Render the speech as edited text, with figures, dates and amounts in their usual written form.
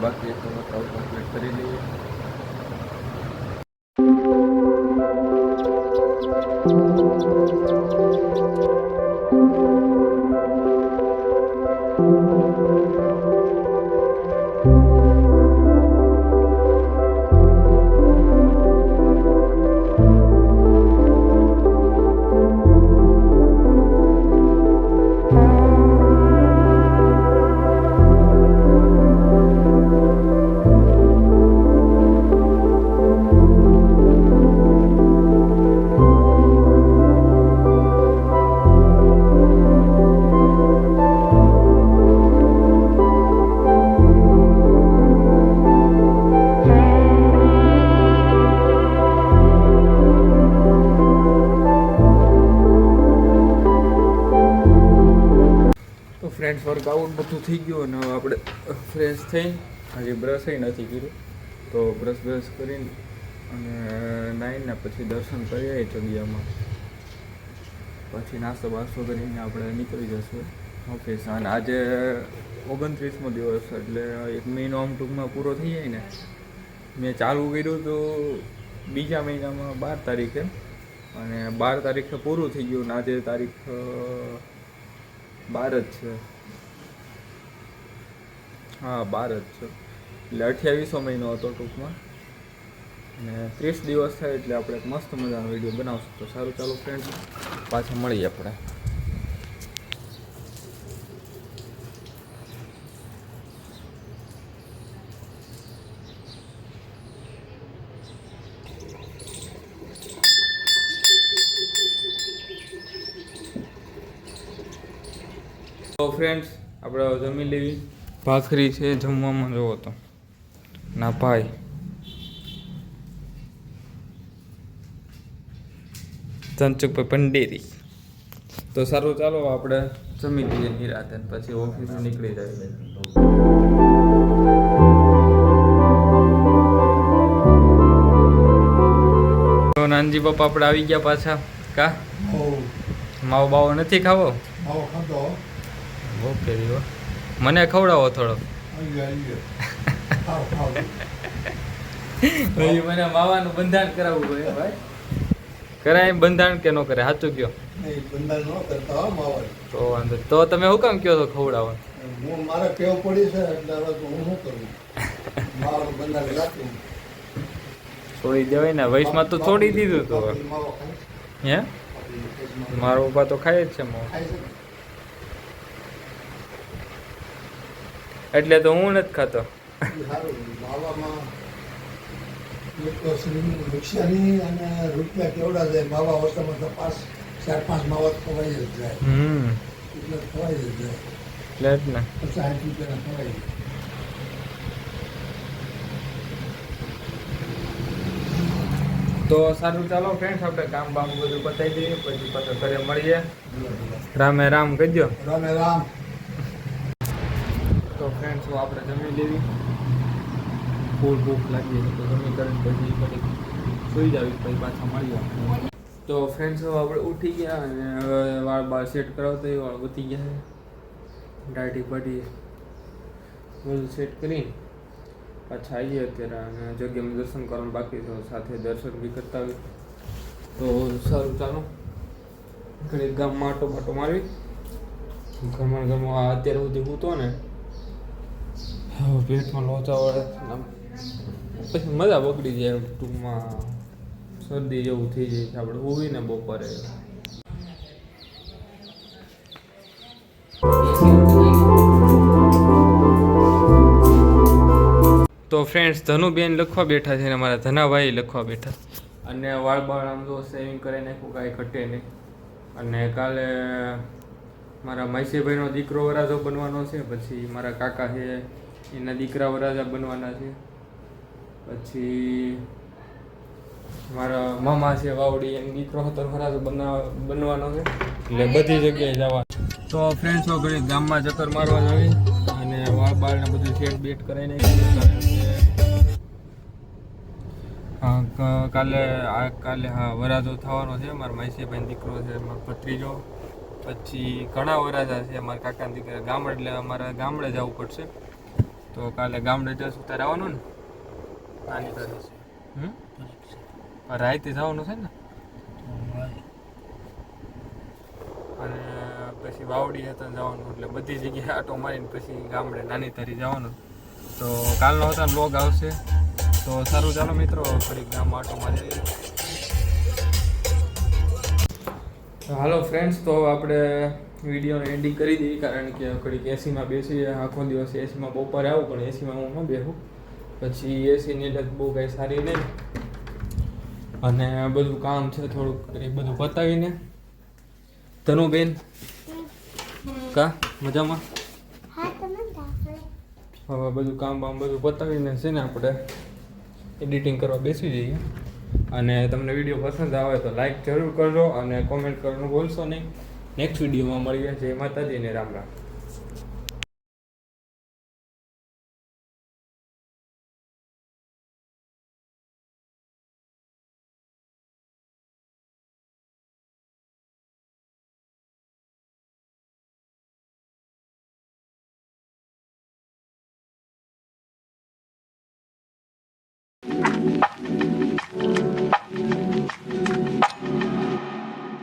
બાકી તો workout complete કરી લઈએ. ફ્રેન્ડ્સ વર્કઆઉટ બધું થઈ ગયું અને આપણે ફ્રેશ થઈ હજી બ્રશ નથી કર્યું તો બ્રશ કરીને અને નાહીને પછી દર્શન કરી આવી જગ્યામાં પછી નાસ્તો બાસ્તો કરીને આપણે નીકળી જશું ઓફિસ. અને આજે 29મો દિવસ એટલે 1 મહિનો આમ ટૂંકમાં પૂરો થઈ જાય ને. મેં ચાલુ કર્યું તો બીજા મહિનામાં 12 તારીખે અને 12 તારીખે પૂરું થઈ ગયું. અને આજે તારીખ 12 જ છે. હા 12 જ છે એટલે 28મો મહિનો હતો ટૂંકમાં. અને 30 દિવસ થાય એટલે આપણે એક મસ્ત મજાનો વિડીયો બનાવશું. તો સારું ચાલો ફ્રેન્ડ્સ પાછા મળીએ આપણે. તો ફ્રેન્ડ્સ આપણે જમી લેવી. ભાખરી છે જમવામાં જોવો તો ના ભાઈ. ધનચુકભાઈ પંડેરી. તો સારું ચાલો આપણે જમી લઈએ નિરાતે પછી ઓફિસે નીકળી જાય. તો નાનજી પપ્પા આપણે આવી ગયા પાછા. કા માવો બાવો નથી ખાવો? ઓકે દીવો મને ખવડાવો થોડો. ભાઈ મને માવાનું બંધાણ કરાવવું હોય ભાઈ. કરાય બંધાણ કે ન કરે? સાચું કયો. તો વાંધો તો તમે શું કામ કયો છો ખવડાવો? મારે કેવું પડી છે એટલે હું શું કરું? માવાનું બંધાણ રાખું છોડી દેવાય ને. વયસમાં તો છોડી દીધું તો હે. મારો પપ્પા તો ખાય જ છે માવો. એટલે તો હું નથી ખાતો. રિક્ષાની અને રૂપિયા કેવડા જાય માવા ઓછામાં તો 4-5 માવા ખવાઈ જ જાય. એટલે ખવાઈ જ જાય. એટલે જ ને 50-60 રૂપિયાના ખવાઈ જાય. તો સારું ચાલો ફ્રેન્ડ્સ આપણે કામ બામ બધું પતાવી દઈએ પછી પાછા ઘરે મળીએ. રામે રામ કહેજો. રામે રામ. તો ફ્રેન્ડ્સ આપણે જમી લેવી. ફૂલ ભૂખ લાગી છે તો જમી કરીને પછી સુઈ જાવી પછી પાછા મળીએ. તો ફ્રેન્ડ્સ આપણે ઉઠી ગયા અને હવે વાળ બાળ સેટ કરાવતા વાળ બધી ગયા છે. દાઢી બાઢી બધું સેટ કરીને પાછા આવીએ અત્યારે. અને જગ્યામાં દર્શન કરવાનું બાકી તો સાથે દર્શન બી કરતા હોય. તો સારું ચાલો ઘડીક ગામમાં આટો બાટો મારવી. ઘરમાં અત્યારે સુધી હૂતો ને પેટમાં લોચા વળે પછી મજા બગડી જાય. ટૂંકમાં શરદી જેવું થઈ જાય છે આપણે ઊવીને બપોરે. તો ફ્રેન્ડ્સ ધનુબેન લખવા બેઠા છે અને મારા ધનાભાઈ લખવા બેઠા. અને વાળ બાળ આમ તો સેવિંગ કરી નાખ્યું કાંઈ ઘટે નહીં. અને કાલે મારા માઈસીભાઈનો દીકરો વરાજો બનવાનો છે. પછી મારા કાકા છે એના દીકરા વરાજા બનવાના છે. પછી મારા મામા છે વાવડી એનો દીકરો હતો વરાજો બનવાનો છે. એટલે બધી જગ્યાએ જવા. તો ફ્રેન્ડ્સ ઘડી ગામમાં ચક્કર મારવા જવી અને વાળ બાળ ને બધું સેટ બેટ કરાવી નાખ્યું. કાલે હા વરાજો થવાનો છે. મારા માઈસીભાઈ દીકરો છે મારો ભત્રીજો. પછી ઘણા વરાજા છે મારા કાકાના દીકરા ગામડે એટલે અમારે ગામડે જવું પડશે. તો કાલે ગામડે જશું ત્યારે આવવાનું ને નાની તારી રાયથી જવાનું છે ને અને પછી વાવડી હતા જવાનું એટલે બધી જગ્યાએ આટો મારીને પછી ગામડે નાની તારી જવાનું તો કાલનો હતા બ્લોગ આવશે તો સારું ચાલો મિત્રો થોડીક ગામમાં આટો મારી હાલો ફ્રેન્ડ્સ તો આપણે વિડીયોને એન્ડિંગ કરી દઈએ કારણ કે ઘડીક એસીમાં બેસી આખો દિવસ એસીમાં બપોરે આવું પણ એસીમાં હું ન બેસું પછી એસીની લત બહુ કાંઈ સારી નહીં અને બધું કામ છે થોડુંક એ બધું પતાવીને તનુબેન કા મજામાં હવે બધું કામ બામ બધું પતાવીને છે ને આપણે એડિટિંગ કરવા બેસી જઈએ અને તમને વિડીયો પસંદ આવે તો લાઈક જરૂર કરજો અને કોમેન્ટ કરવાનું ભૂલશો નહીં નેક્સ્ટ વિડીયોમાં મળીએ જય માતાજી ને રામ રામ